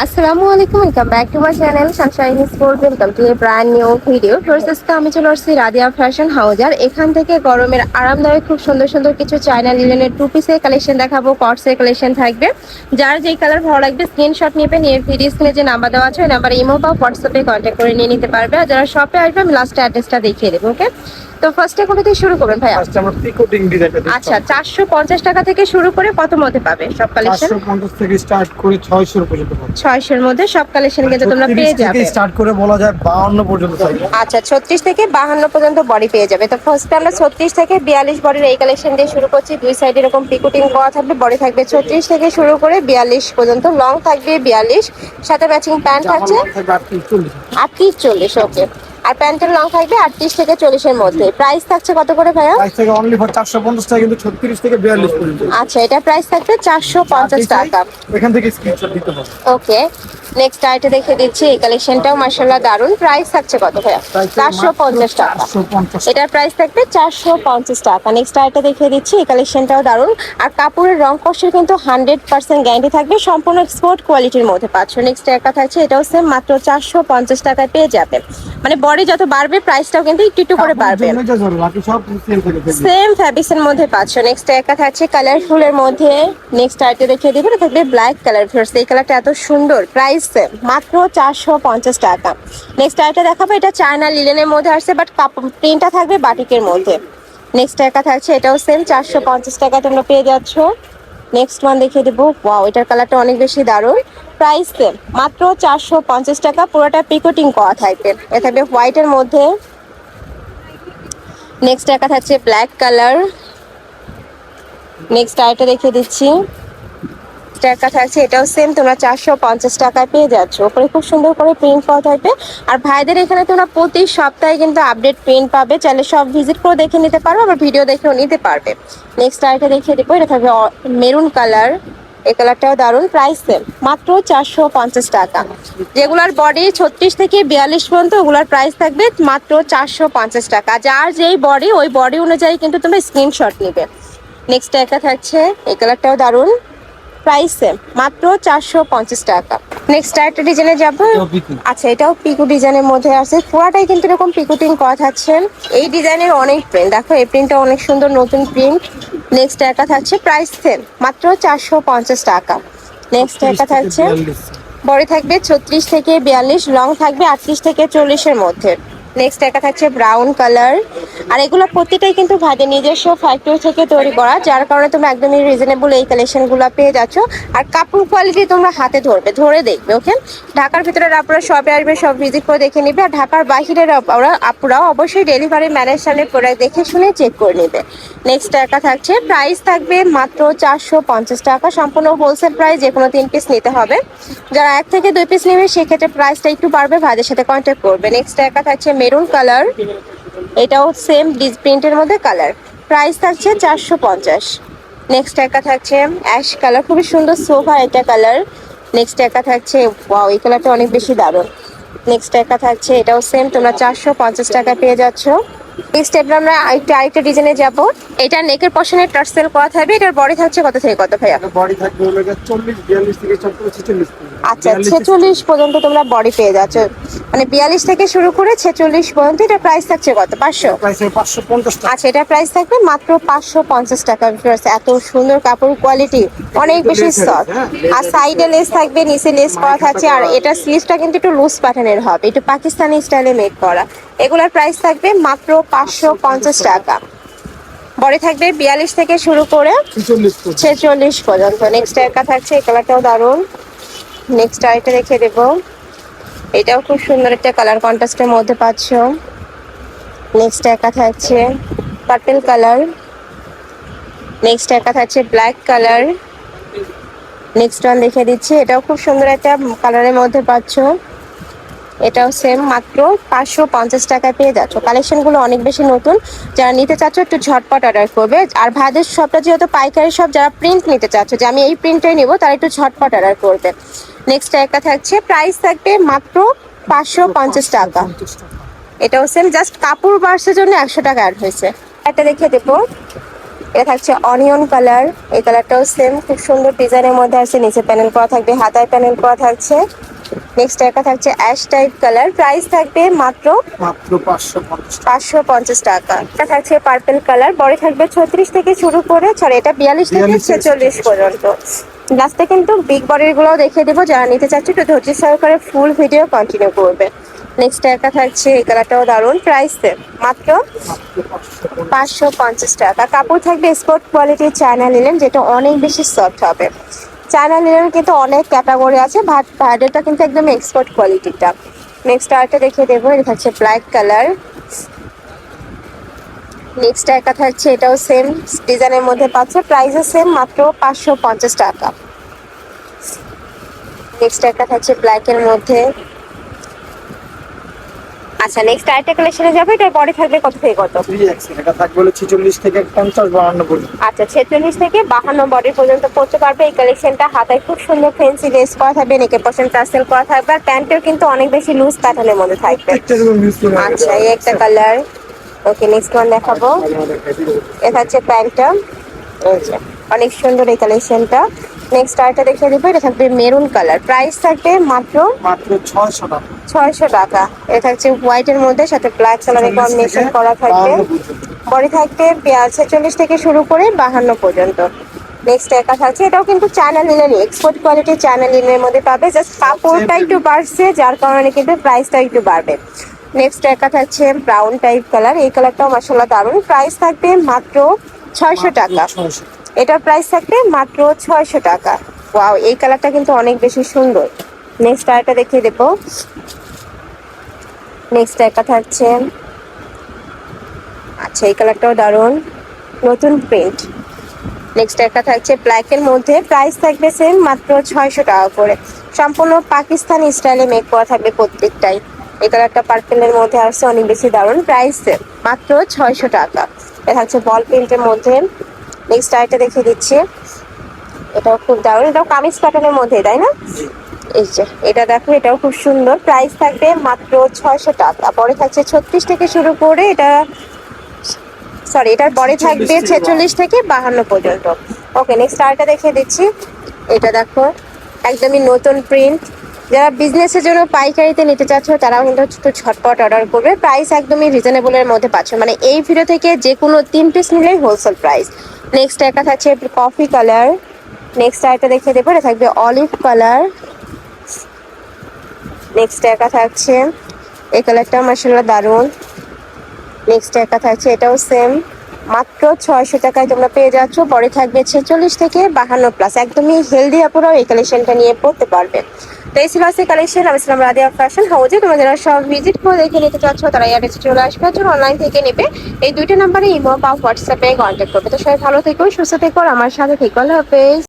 আসসালামু আলাইকুম, welcome back to my channel Sunshine sport. Welcome to A brand new video. First আমি চলে আসছি রাদিয়া ফ্যাশন হাউস। আর এখান থেকে গরমের আরামদায়ক খুব সুন্দর সুন্দর কিছু চায়না লিনেনের টু পিসের কালেকশন দেখাবো, কটসের কালেকশন থাকবে। যার যেই কালার ভালো লাগবে স্ক্রিনশট নেবে, নিয়ে ভিডিও স্ক্রিনে যে নাম্বার দেওয়া আছে ওই নাম্বার ইমো বা হোয়াটসঅ্যাপে কন্ট্যাক্ট করে নিয়ে নিতে পারবে। আর যারা শপে আসবে আমি লাস্টে অ্যাড্রেসটা দেখিয়ে দেবো। ওকে, তো ফার্স্টে কোথা থেকে শুরু করবেন ভাইয়া? আচ্ছা, 450 টাকা থেকে শুরু করে কত মধ্যে পাবে সব কালেকশন? 450 থেকে স্টার্ট করে 600 পর্যন্ত পাবে। 600 এর মধ্যে সব কালেকশন কিন্তু তোমরা পেয়ে যাবে। স্টার্ট করে বলা যায় 52 পর্যন্ত থাকবে। আচ্ছা, 36 থেকে 52 পর্যন্ত বডি পেয়ে যাবে। তো ফার্স্ট আমরা 36 থেকে 42 বডির এই কালেকশন দিয়ে শুরু করছি। দুই সাইডে এরকম পিকুটিং করা থাকবে, বডি থাকবে 36 থেকে শুরু করে 42 পর্যন্ত, লং থাকবে 42, সাথে ম্যাচিং প্যান্ট থাকছে 38-40। ওকে, আর প্যান্টের লং থাকবে 38 থেকে 40 এর মধ্যে। প্রাইস থাকছে কত করে ভাইয়া? প্রাইস থেকে অনলি ফর 450 টাকা, কিন্তু 36 থেকে 42 পর্যন্ত। আচ্ছা, এটা প্রাইস থাকবে 450 টাকা। এখান থেকে স্ক্রিনশট দিতে হবে। ওকে, নেক্সট আইটে দেখে দিচ্ছি। এই কালেকশনটাও মাশাআল্লাহ দারুন। প্রাইস থাকছে কত ভাইয়া? 450 টাকা। এটার প্রাইস থাকবে 450 টাকা। নেক্সট আইটে দেখে দিচ্ছি। এই কালেকশনটাও দারুন। আর কাপড়ের রং কষের কিন্তু 100% গ্যারান্টি থাকবে, সম্পূর্ণ এক্সপোর্ট কোয়ালিটির মধ্যে পাচ্ছ। নেক্সট একটা থাকছে, এটাও সেম মাত্র 450 টাকায় পেয়ে যাবে। মানে বডি যত বাড়বে প্রাইসটাও কিন্তু একটু একটু করে বাড়বে। সেম ফ্যাব্রিক্সের মধ্যে পাচ্ছ। নেক্সট একটা থাকছে কালারফুলের মধ্যে। নেক্সট আইটে দেখে দিব, এটা থাকবে ব্ল্যাক কালার। ফিরছে এই কালারটা এত সুন্দর, প্রাইস মাত্র 450 টাকা। নেক্সট আইটে দেখাবো, এটা চায়না লিলেনের মধ্যে আসছে, বাট কাপড় প্রিন্টটা থাকবে বাটিকের মধ্যে। নেক্সট একটা থাকছে, এটাও সেম 450 টাকা তোমরা পেয়ে যাচ্ছ। নেক্সট ওয়ান দেখিয়ে দেবো। ওয়াও, এটার কালারটা অনেক বেশি দারুণ। প্রাইস মাত্র 450 টাকা। পুরোটা পিকোটিং করা থাকবে। এটা থাকবে হোয়াইটের মধ্যে। নেক্সট একটা থাকছে ব্ল্যাক কালার। নেক্সট আইটা দেখিয়ে দিচ্ছি। একটা থাকছে, এটাও সেম তোমরা 450 টাকায় পেয়ে যাচ্ছ। ওপরে খুব সুন্দর করে প্রিন্ট করা থাকবে। আর ভাইদের এখানে তোমরা প্রতি সপ্তাহে কিন্তু আপডেট প্রিন্ট পাবে, চাইলে সব ভিজিট করে দেখে নিতে পারো, আবার ভিডিও দেখেও নিতে পারবে। নেক্সট আইটা দেখিয়ে দেবো, এটা থাকবে মেরুন কালার। এই কালারটাও দারুণ। প্রাইস মাত্র 450 টাকা। যেগুলার বডি 36 থেকে 42 পর্যন্ত, ওগুলার প্রাইস থাকবে মাত্র 450 টাকা। যার যেই বডি ওই বডি অনুযায়ী কিন্তু তোমরা স্ক্রিনশট নেবে। নেক্সট একটা থাকছে, এই কালারটাও দারুণ। প্রাইস মাত্র 450 টাকা। নেক্সট আরেকটা ডিজাইনে যাবো। আচ্ছা, এটাও পিকু ডিজাইনের মধ্যে আছে। পুরাটাই কিন্তু এরকম পিকুটিং করা থাকছে। এই ডিজাইনের অনেক প্রিন্ট, দেখো এই প্রিন্টটা অনেক সুন্দর, নতুন প্রিন্ট। নেক্সট একটা থাকছে, প্রাইস মাত্র 450 টাকা। নেক্সট একটা থাকছে, বডি থাকবে 36 থেকে 42, লং থাকবে 38 থেকে 40 এর মধ্যে। নেক্সট একটা থাকছে ব্রাউন কালার। আর এগুলো প্রতিটাই কিন্তু ভাইদের নিজস্ব ফ্যাক্টরি থেকে তৈরি করা, যার কারণে তোমরা একদমই রিজনেবল এই কালেকশনগুলো পেয়ে যাচ্ছ। আর কাপড় কোয়ালিটি তোমরা হাতে ধরে দেখবে। ওকে, ঢাকার ভিতরে আপনারা শপে আসবে, সব ভিজিট করে দেখে নিবে। আর ঢাকার বাহিরের আপুরাও অবশ্যই ডেলিভারি ম্যানের সামনে প্রোডাক্ট দেখে শুনে চেক করে নেবে। নেক্সট একটা থাকছে, প্রাইস থাকবে মাত্র 450 টাকা। সম্পূর্ণ হোলসেল প্রাইস, যে কোনো 3 পিস নিতে হবে। যারা 1 থেকে 2 পিস নেবে সেক্ষেত্রে প্রাইসটা একটু বাড়বে, ভাইদের সাথে কন্ট্যাক্ট করবে। নেক্সট একটা থাকছে মেরুন কালার। এটাও সেম প্রিন্টের মধ্যে কালার। প্রাইস থাকছে 450। নেক্সট একটা থাকছে অ্যাশ কালার, খুবই সুন্দর সোফা এটা কালার। নেক্সট একটা থাকছে, ওয়াও এই কালারটা অনেক বেশি দারুণ। নেক্সট একটা থাকছে, এটাও সেম তোমরা 450 টাকা পেয়ে যাচ্ছ। নেক্সট আমরা আরেকটা ডিজাইনে যাব। এটা নেকের পশনে টার্সেল করা থাকবে। এটার বডি থাকছে কত থেকে কত ভাইয়া? বডি থাকবে 40 42 থেকে 46। আচ্ছা, 46 পর্যন্ত তোমরা বডি পেয়ে যাচ্ছ। মানে 42 থেকে শুরু করে 46 পর্যন্ত। এটা প্রাইস থাকছে কত? 500। প্রাইস 550 টাকা। আচ্ছা, এটা প্রাইস থাকবে মাত্র 550 টাকা। এত সুন্দর কাপড় কোয়ালিটি, অনেক বেশি সফট। আর সাইডে লেস থাকবে, নিচে লেস করা থাকছে। আর এটা স্লিভসটা কিন্তু একটু লুজ প্যাটার্নের হবে, একটু পাকিস্তানি স্টাইলে মেড করা। এগুলোর প্রাইস থাকবে মাত্র 550 টাকা। বডি থাকবে 42 থেকে শুরু করে 46 পর্যন্ত। নেক্সট একটা থাকছে, এই কালারটাও দারুণ। নেক্সট আরেকটা রেখে দেবো। এটাও খুব সুন্দর একটা কালার কন্ট্রাস্টের মধ্যে পাচ্ছ। নেক্সট একটা থাকছে পার্পল কালার। নেক্সট একটা থাকছে ব্ল্যাক কালার। নেক্সট ওয়ান দেখে দিচ্ছি, এটাও খুব সুন্দর একটা কালারের মধ্যে পাচ্ছ। এটাও সেম মাত্র 550 টাকায় পেয়ে যাচ্ছ। কালেকশনগুলো অনেক বেশি নতুন, যারা নিতে চাচ্ছ একটু ঝটপট অর্ডার করবে। আর ভাইদের সবটা যেহেতু পাইকারি সব, যারা প্রিন্ট নিতে চাচ্ছ যে আমি এই প্রিন্টটাই নেবো, তারা একটু ঝটপট অর্ডার করবে। নেক্সট একটা থাকছে, প্রাইস থাকবে মাত্র 550 টাকা। এটাও সেম, জাস্ট কাপড় বার্সের জন্য 100 টাকা অ্যাড হয়েছে। একটা দেখে দেবো। এটা থাকছে অনিয়ন কালার, এই কালারটাও সেম খুব সুন্দর ডিজাইনের মধ্যে আছে, নিচে প্যানেল করা থাকবে, হাতায় প্যানেল করা থাকছে। নেক্সট একটা থাকছে অ্যাশ টাইপ কালার, প্রাইস থাকবে মাত্র মাত্র 550 টাকা। 550 টাকা। এটা থাকছে পার্পল কালার, বডি থাকবে 36 থেকে শুরু করে, সরি এটা 42 থেকে 42 থেকে 46 পর্যন্ত। লাস্টে কিন্তু বিগ বডির গুলোও দেখিয়ে দেবো, যারা নিতে চাচ্ছে একটু ধৈর্য সহকারে ফুল ভিডিও কন্টিনিউ করবে। নেক্সট একটা থাকছে এই কালারটাও দারুণ, প্রাইস মাত্র মাত্র 550 550 টাকা। কাপড় থাকবে স্পোর্ট কোয়ালিটির চায়না লিনেন, যেটা অনেক বেশি সফট হবে। চায়না লিনেন কিন্তু অনেক ক্যাটাগরি আছে, বাট ভাইডেরটা কিন্তু একদম এক্সপোর্ট কোয়ালিটিটা। নেক্সট আরেকটা দেখিয়ে দেবো, এটা থাকছে ব্ল্যাক কালার। নেক্সট একটা থাকছে এটাও সেম ডিজাইনের মধ্যে পাচ্ছে, প্রাইসও সেম মাত্র 550 টাকা। নেক্সট একটা থাকছে ব্ল্যাক এর মধ্যে। আচ্ছা নেক্সট আরেকটা কালেকশনে যাবে, এটা বডি থাকবে কত থেকে কত? 3XL, এটা থাকবে হলো 46 থেকে 50-52 পর্যন্ত। আচ্ছা 46 থেকে 52 বডি পর্যন্ত পড়তে পারবে। এই কালেকশনটা হাতায় খুব সুন্দর ফেন্সি লেস করা থাকবে, নেকের পশন টাসেল করা থাকবে, আর প্যান্টেও কিন্তু অনেক বেশি লুজ প্যাটার্নের মধ্যে থাকবে। একটা এরকম ইউজ করে আচ্ছা এই একটা কালার। ওকে নেক্সট ওয়ান দেখাবো, এটা হচ্ছে প্যান্টটা, এই যে অনেক সুন্দর এই কালেকশনটা। নেক্সট আরেকটা দেখিয়ে দিব, এটা থাকবে মেরুন কালার, প্রাইস থাকবে মাত্র মাত্র 600 টাকা। 600 টাকা। এটা থাকছে হোয়াইটের মধ্যে সাথে ব্ল্যাক কালারের কম্বিনেশন করা থাকবে, বডি থাকবে 46 থেকে শুরু করে 52 পর্যন্ত। নেক্সট একটা থাকছে, এটাও কিন্তু চায়না লিনেন, এক্সপোর্ট কোয়ালিটির চায়না লিনেনের মধ্যে পাবে, জাস্ট কাপড়টা একটু বাড়ছে যার কারণে কিন্তু প্রাইসটা একটু বাড়বে। নেক্সট একটা থাকছে ব্রাউন টাইপ কালার, এই কালারটাও মাশাআল্লাহ দারুণ, প্রাইস থাকবে মাত্র 600 টাকা। 600। এটার প্রাইস থাকবে মাত্র 600 টাকা। ওয়াও এই কালারটা কিন্তু অনেক বেশি সুন্দর। নেক্সট আরেকটা দেখিয়ে দেবো, নেক্সট একটা থাকছে, আচ্ছা এই কালারটাও দারুণ, নতুন প্রিন্ট। নেক্সট একটা থাকছে ব্ল্যাক এর মধ্যে, প্রাইস থাকবে সেম মাত্র 600 টাকা করে। সম্পূর্ণ পাকিস্তানি স্টাইলে মেক করা থাকবে প্রত্যেকটাই। এই কালারটা পার্পেলের মধ্যে আসছে, অনেক বেশি দারুণ, প্রাইস মাত্র 600 টাকা। এটা থাকছে বল প্রিন্টের মধ্যে। নেক্সট আরেকটা দেখিয়ে দিচ্ছি, এটাও খুব দারুণ, এটাও কামিজ প্যাটার্নের মধ্যে তাই না? এই যে এটা দেখো, এটাও খুব সুন্দর, প্রাইস থাকবে মাত্র 600 টাকা। পরে থাকছে 36 থেকে শুরু করে, এটা সরি এটার বডি থাকবে 46 থেকে 52 পর্যন্ত। ওকে নেক্সট আরেকটা দেখিয়ে দিচ্ছি, এটা দেখো একদমই নতুন প্রিন্ট। যারা বিজনেসের জন্য পাইকারিতে নিতে চাচ্ছ তারাও কিন্তু একটু ঝটপট অর্ডার করবে, প্রাইস একদমই রিজনেবলের মধ্যে পাচ্ছ, মানে এই ভিডিও থেকে যে কোনো 3 পিস নিলেই হোলসেল প্রাইস। নেক্সট একটা থাকছে কফি কালার। নেক্সট আরেকটা দেখিয়ে দেবো, এটা থাকবে অলিভ কালার। নেক্সট একটা থাকছে এই কালারটা মাশাআল্লাহ দারুণ। নেক্সট একটা থাকছে, এটাও সেম মাত্র 600 টাকায় তোমরা পেয়ে যাচ্ছ, পরে থাকবে 46 থেকে 52 প্লাস। একদমই হেলদি আপুরাও এই কালেকশনটা নিয়ে পড়তে পারবে। তো এই ছিল আজকে কালেকশন। আমি ছিলাম রাদিয়া ফ্যাশন হাউজে। তোমরা যারা সব ভিজিট করে দেখে নিতে চাচ্ছ তারা অ্যাড্রেসে চলে আসবে, আর অনলাইন থেকে নেবে এই দুইটা নাম্বারে ইমো বা হোয়াটসঅ্যাপে কন্ট্যাক্ট করবে। তো সবাই ভালো থেকো, সুস্থ থেকো, আর আমার সাথে থেকো। আল্লাহ হাফেজ।